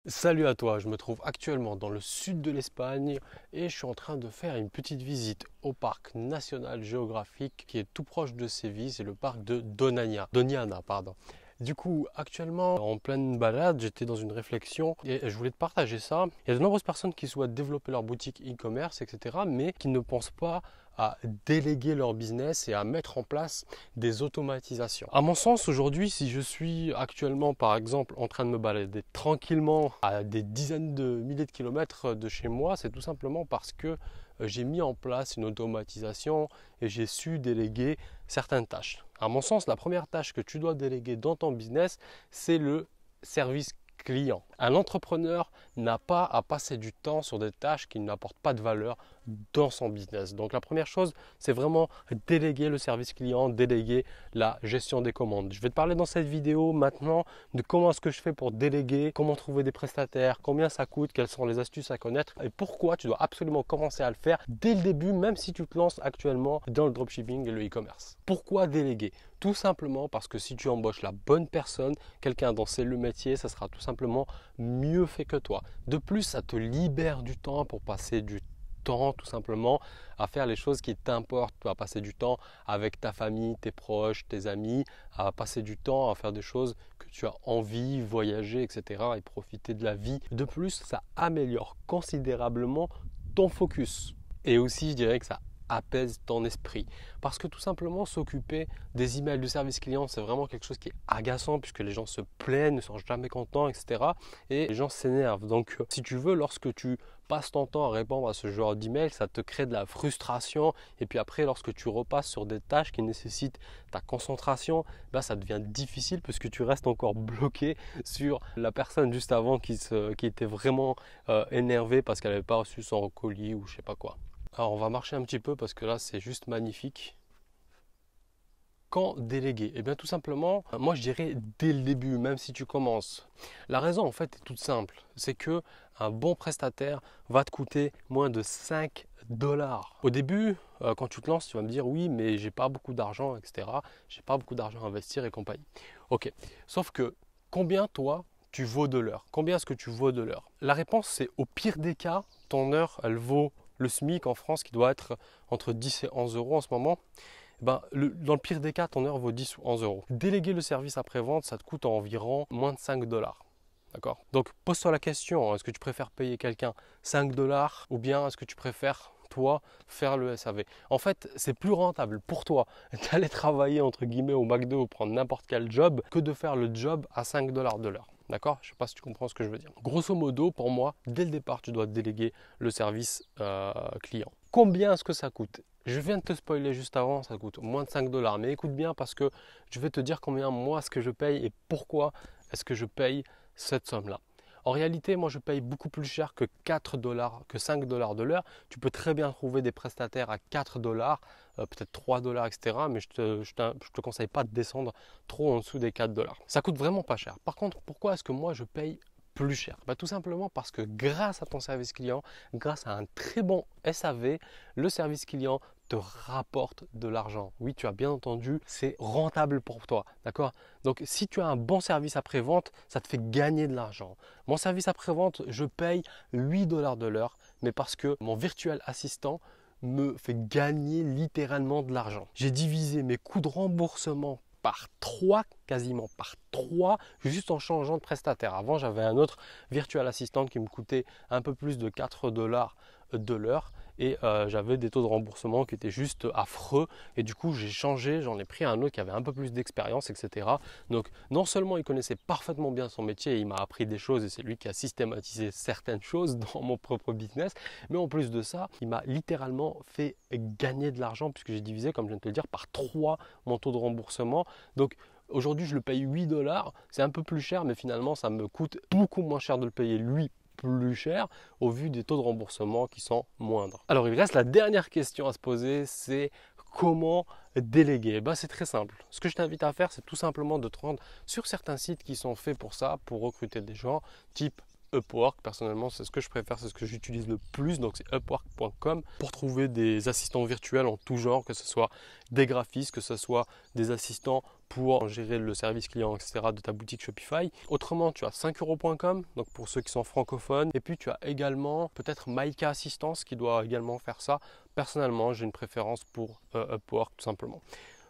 Salut à toi, je me trouve actuellement dans le sud de l'Espagne et je suis en train de faire une petite visite au parc national géographique qui est tout proche de Séville, c'est le parc de Doñana, pardon. Du coup, actuellement, en pleine balade, j'étais dans une réflexion et je voulais te partager ça. Il y a de nombreuses personnes qui souhaitent développer leur boutique e-commerce, etc., mais qui ne pensent pas à déléguer leur business et à mettre en place des automatisations. À mon sens, aujourd'hui, si je suis actuellement, par exemple, en train de me balader tranquillement à des dizaines de milliers de kilomètres de chez moi, c'est tout simplement parce que j'ai mis en place une automatisation et j'ai su déléguer certaines tâches. À mon sens, la première tâche que tu dois déléguer dans ton business, c'est le service client. Un entrepreneur n'a pas à passer du temps sur des tâches qui n'apportent pas de valeur dans son business. Donc la première chose, c'est vraiment déléguer le service client, déléguer la gestion des commandes. Je vais te parler dans cette vidéo maintenant de comment est-ce que je fais pour déléguer, comment trouver des prestataires, combien ça coûte, quelles sont les astuces à connaître et pourquoi tu dois absolument commencer à le faire dès le début, même si tu te lances actuellement dans le dropshipping et le e-commerce. Pourquoi déléguer? Tout simplement parce que si tu embauches la bonne personne, quelqu'un dont c'est le métier, ça sera tout simplement mieux fait que toi. De plus, ça te libère du temps pour passer du temps tout simplement à faire les choses qui t'importent, à passer du temps avec ta famille, tes proches, tes amis, à passer du temps à faire des choses que tu as envie, voyager, etc. et profiter de la vie. De plus, ça améliore considérablement ton focus. Et aussi, je dirais que ça apaise ton esprit. Parce que tout simplement, s'occuper des emails de service client, c'est vraiment quelque chose qui est agaçant puisque les gens se plaignent, ne sont jamais contents, etc. Et les gens s'énervent. Donc, si tu veux, lorsque tu passes ton temps à répondre à ce genre d'email, ça te crée de la frustration. Et puis après, lorsque tu repasses sur des tâches qui nécessitent ta concentration, ça devient difficile puisque tu restes encore bloqué sur la personne juste avant qui était vraiment énervée parce qu'elle n'avait pas reçu son colis ou je sais pas quoi. Alors on va marcher un petit peu parce que là c'est juste magnifique. Quand déléguer? Eh bien tout simplement, moi je dirais dès le début, même si tu commences. La raison en fait est toute simple, c'est que un bon prestataire va te coûter moins de 5 dollars. Au début, quand tu te lances, tu vas me dire oui mais j'ai pas beaucoup d'argent, etc. J'ai pas beaucoup d'argent à investir et compagnie. Ok, sauf que combien toi tu vaux de l'heure? Combien est-ce que tu vaux de l'heure? La réponse c'est au pire des cas, ton heure elle vaut le SMIC en France qui doit être entre 10 et 11 euros en ce moment. Dans le pire des cas, ton heure vaut 10 ou 11 euros. Déléguer le service après-vente, ça te coûte environ moins de 5 dollars. D'accord? Donc pose-toi la question, est-ce que tu préfères payer quelqu'un 5 dollars ou bien est-ce que tu préfères toi faire le SAV? En fait, c'est plus rentable pour toi d'aller travailler entre guillemets au McDo ou prendre n'importe quel job que de faire le job à 5 dollars de l'heure. D'accord? Je ne sais pas si tu comprends ce que je veux dire. Grosso modo, pour moi, dès le départ, tu dois déléguer le service client. Combien est-ce que ça coûte? Je viens de te spoiler juste avant, ça coûte moins de 5 dollars. Mais écoute bien parce que je vais te dire combien moi ce que je paye et pourquoi est-ce que je paye cette somme-là. En réalité, moi je paye beaucoup plus cher que 4 dollars, que 5 dollars de l'heure. Tu peux très bien trouver des prestataires à 4 dollars, peut-être 3 dollars, etc. Mais je te conseille pas de descendre trop en dessous des 4 dollars. Ça coûte vraiment pas cher. Par contre, pourquoi est-ce que moi je paye plus cher? Tout simplement parce que grâce à ton service client, grâce à un très bon SAV, le service client te rapporte de l'argent. Oui, tu as bien entendu, c'est rentable pour toi. D'accord? Donc, si tu as un bon service après-vente, ça te fait gagner de l'argent. Mon service après-vente, je paye 8 dollars de l'heure, mais parce que mon virtuel assistant me fait gagner littéralement de l'argent. J'ai divisé mes coûts de remboursement par 3, quasiment par 3, juste en changeant de prestataire. Avant, j'avais un autre virtual assistant qui me coûtait un peu plus de 4 dollars de l'heure et j'avais des taux de remboursement qui étaient juste affreux et du coup j'ai changé, j'en ai pris un autre qui avait un peu plus d'expérience, etc. Donc non seulement il connaissait parfaitement bien son métier et il m'a appris des choses et c'est lui qui a systématisé certaines choses dans mon propre business, mais en plus de ça, il m'a littéralement fait gagner de l'argent puisque j'ai divisé, comme je viens de te le dire, par 3 mon taux de remboursement. Donc aujourd'hui je le paye 8 dollars, c'est un peu plus cher mais finalement ça me coûte beaucoup moins cher de le payer lui plus cher au vu des taux de remboursement qui sont moindres. Alors il reste la dernière question à se poser, c'est comment déléguer? C'est très simple. Ce que je t'invite à faire, c'est tout simplement de te rendre sur certains sites qui sont faits pour ça, pour recruter des gens, type Upwork. Personnellement, c'est ce que je préfère, c'est ce que j'utilise le plus. Donc, c'est upwork.com pour trouver des assistants virtuels en tout genre, que ce soit des graphistes, que ce soit des assistants pour gérer le service client, etc. de ta boutique Shopify. Autrement, tu as 5euros.com, donc pour ceux qui sont francophones. Et puis, tu as également peut-être Maika Assistance qui doit également faire ça. Personnellement, j'ai une préférence pour Upwork tout simplement.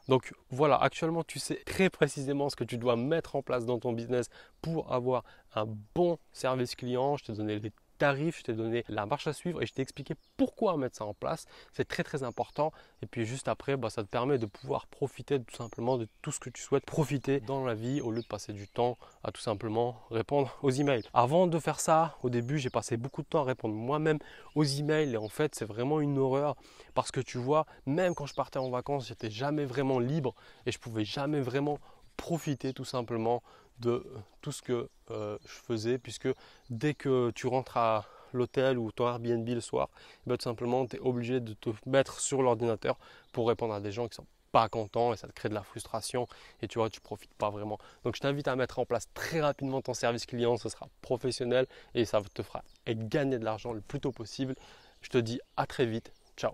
Donc voilà, actuellement, tu sais très précisément ce que tu dois mettre en place dans ton business pour avoir un bon service client. Je t'ai donné les tarifs, je t'ai donné la marche à suivre et je t'ai expliqué pourquoi mettre ça en place. C'est très très important. Et puis juste après, ça te permet de pouvoir profiter tout simplement de tout ce que tu souhaites profiter dans la vie au lieu de passer du temps à tout simplement répondre aux emails. Avant de faire ça, au début, j'ai passé beaucoup de temps à répondre moi-même aux emails et en fait, c'est vraiment une horreur parce que tu vois, même quand je partais en vacances, j'étais jamais vraiment libre et je pouvais jamais vraiment profiter tout simplement de tout ce que je faisais, puisque dès que tu rentres à l'hôtel ou ton Airbnb le soir, tout simplement tu es obligé de te mettre sur l'ordinateur pour répondre à des gens qui sont pas contents et ça te crée de la frustration et tu vois, tu profites pas vraiment. Donc je t'invite à mettre en place très rapidement ton service client, ce sera professionnel et ça te fera gagner de l'argent le plus tôt possible. Je te dis à très vite, ciao.